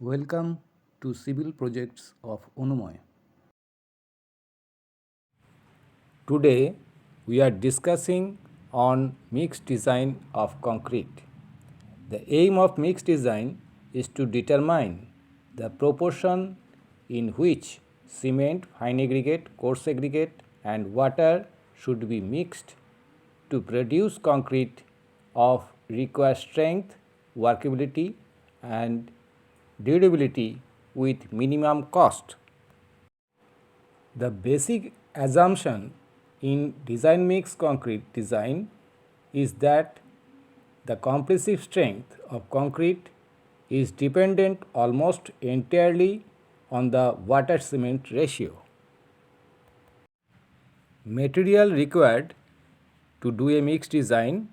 Welcome to Civil Projects of Unumoy. Today we are discussing on mixed design of concrete. The aim of mixed design is to determine the proportion in which cement, fine aggregate, coarse aggregate and water should be mixed to produce concrete of required strength, workability and durability with minimum cost. The basic assumption in design mix concrete design is that the compressive strength of concrete is dependent almost entirely on the water cement ratio. Material required to do a mixed design: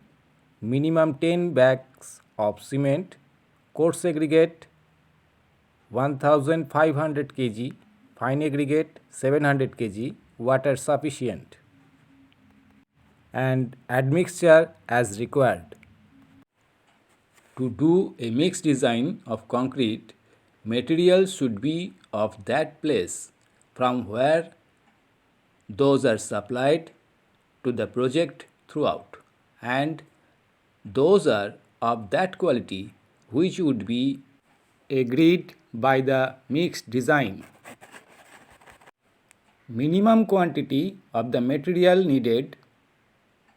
minimum 10 bags of cement, coarse aggregate 1500 kg, fine aggregate 700 kg, water sufficient, and admixture as required. To do a mixed design of concrete, materials should be of that place from where those are supplied to the project throughout, and those are of that quality which would be agreed by the mixed design. Minimum quantity of the material needed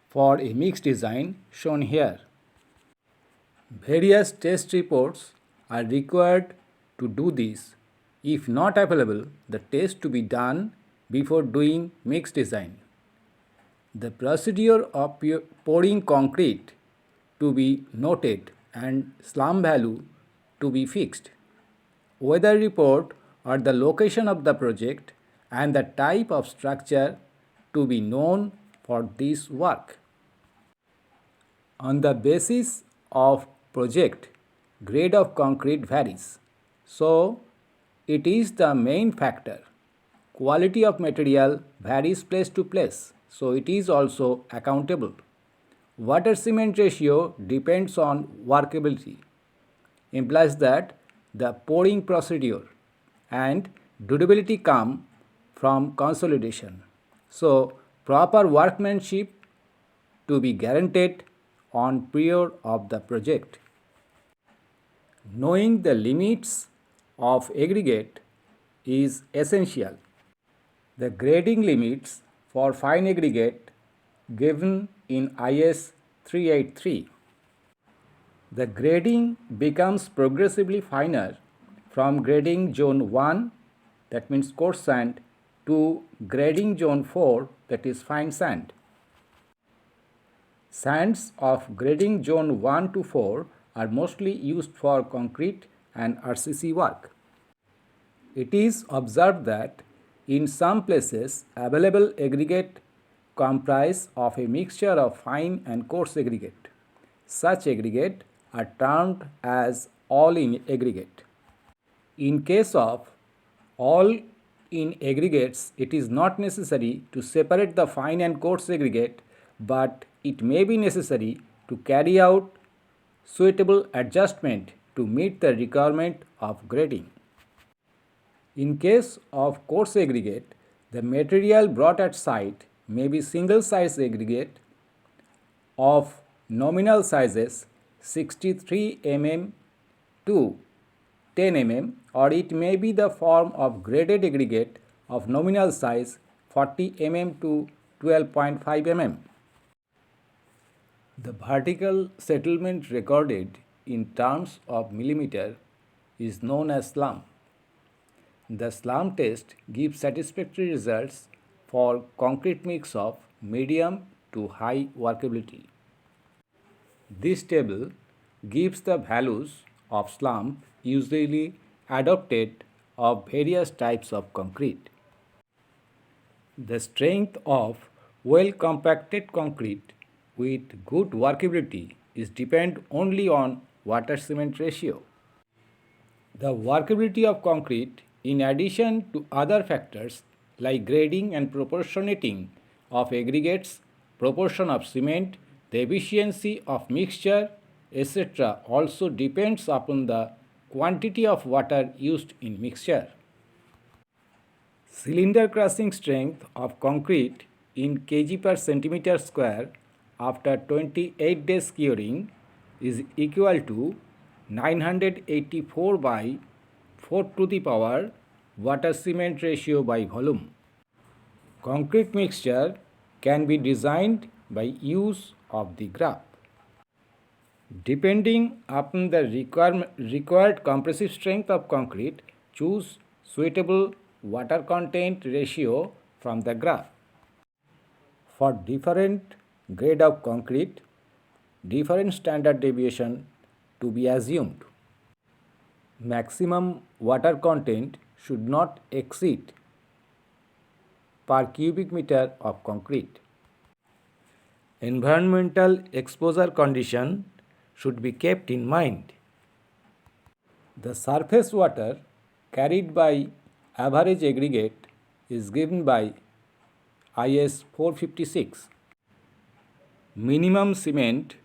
for a mixed design shown here. Various test reports are required to do this. If not available, the test to be done before doing mixed design. The procedure of pouring concrete to be noted and slump value to be fixed. Weather report or the location of the project and the type of structure to be known for this work. On the basis of project, grade of concrete varies. So, it is the main factor. Quality of material varies place to place, so it is also accountable. Water cement ratio depends on workability, implies that the pouring procedure and durability come from consolidation. So, proper workmanship to be guaranteed on period of the project. Knowing the limits of aggregate is essential. The grading limits for fine aggregate given in IS 383. The grading becomes progressively finer from grading zone 1, that means coarse sand, to grading zone 4, that is fine sand. Sands of grading zone 1 to 4 are mostly used for concrete and RCC work. It is observed that in some places available aggregate comprise of a mixture of fine and coarse aggregate. Such aggregate are termed as all-in aggregate. In case of all-in aggregates, it is not necessary to separate the fine and coarse aggregate, but it may be necessary to carry out suitable adjustment to meet the requirement of grading. In case of coarse aggregate, the material brought at site may be single size aggregate of nominal sizes 63 mm to 10 mm, or it may be the form of graded aggregate of nominal size 40 mm to 12.5 mm. The vertical settlement recorded in terms of millimeter is known as slump. The slump test gives satisfactory results for concrete mix of medium to high workability. This table gives the values of slump usually adopted of various types of concrete. The strength of well compacted concrete with good workability is depend only on water cement ratio. The workability of concrete, in addition to other factors like grading and proportionating of aggregates, proportion of cement, the efficiency of mixture, etc., also depends upon the quantity of water used in mixture. Cylinder crushing strength of concrete in kg per centimeter square after 28 days curing is equal to 984 by 4 to the power water cement ratio by volume. Concrete mixture can be designed by use of the graph. Depending upon the required compressive strength of concrete, choose suitable water content ratio from the graph. For different grade of concrete, different standard deviation to be assumed. Maximum water content should not exceed per cubic meter of concrete. Environmental exposure condition should be kept in mind. The surface water carried by average aggregate is given by IS 456. Minimum cement,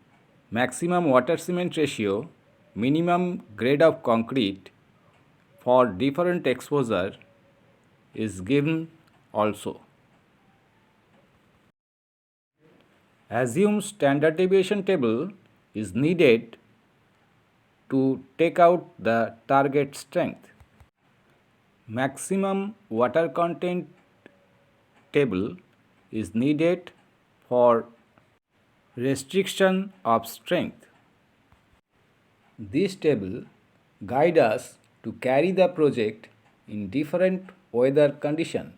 maximum water cement ratio, minimum grade of concrete for different exposure is given also. Assume standard deviation table is needed to take out the target strength. Maximum water content table is needed for restriction of strength. This table guides us to carry the project in different weather conditions.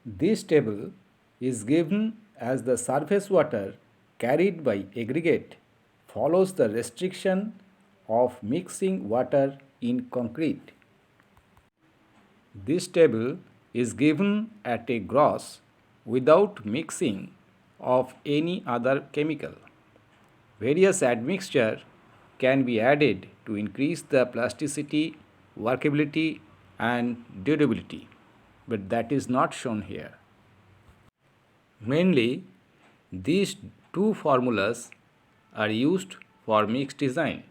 This table is given as the surface water carried by aggregate follows the restriction of mixing water in concrete. This table is given at a gross without mixing of any other chemical. Various admixture can be added to increase the plasticity, workability and durability, but that is not shown here. Mainly, these two formulas are used for mixed design.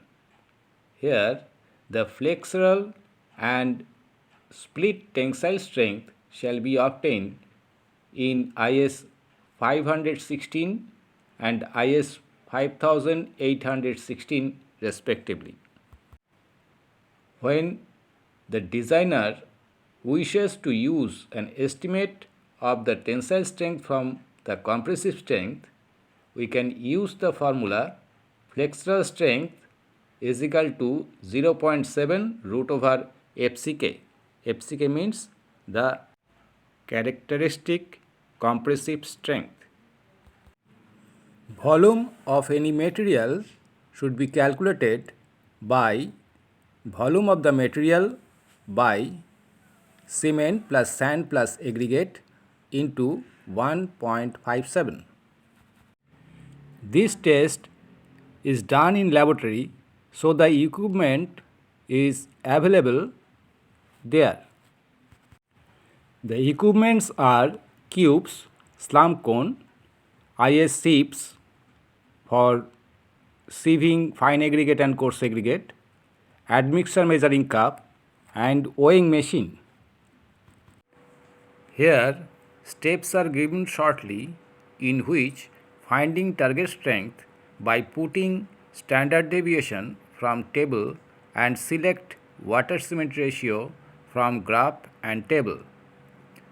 Here, the flexural and split tensile strength shall be obtained in IS 516 and IS 5816 respectively. When the designer wishes to use an estimate of the tensile strength from the compressive strength, we can use the formula flexural strength is equal to 0.7 root over FCK. FCK means the characteristic compressive strength. Volume of any material should be calculated by volume of the material by cement plus sand plus aggregate into 1.57. This test is done in laboratory, so the equipment is available there. The equipments are cubes, slump cone, IS sieves for sieving fine aggregate and coarse aggregate, admixture measuring cup and weighing machine. Here steps are given shortly in which finding target strength by putting standard deviation from table and select water cement ratio from graph and table,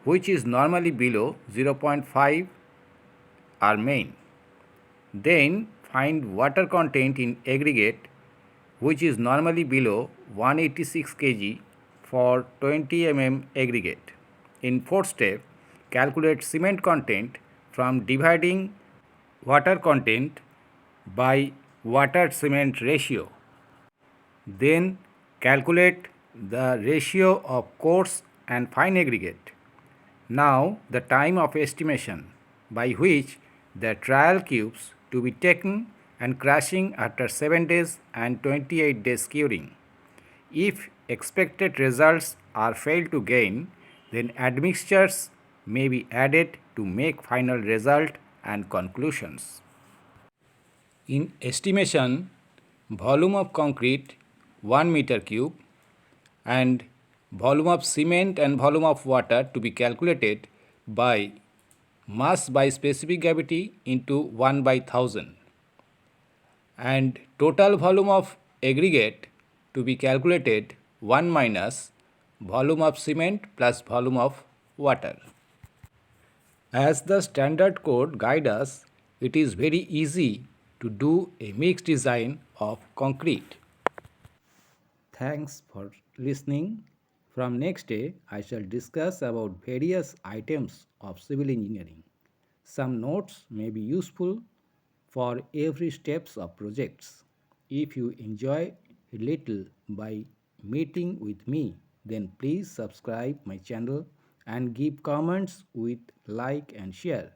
which is normally below 0.5 are main. Then find water content in aggregate, which is normally below 186 kg for 20 mm aggregate. In fourth step, calculate cement content from dividing water content by water cement ratio. Then calculate the ratio of coarse and fine aggregate. Now the time of estimation by which the trial cubes to be taken and crushing after 7 days and 28 days curing. If expected results are failed to gain, then admixtures may be added to make final result and conclusions. In estimation, volume of concrete 1 meter cube, and volume of cement and volume of water to be calculated by mass by specific gravity into 1 by 1000, and total volume of aggregate to be calculated 1 minus volume of cement plus volume of water. As the standard code guide us, it is very easy to do a mixed design of concrete. Thanks for listening. From next day, I shall discuss about various items of civil engineering. Some notes may be useful for every steps of projects. If you enjoy a little by meeting with me, then please subscribe my channel and give comments with like and share.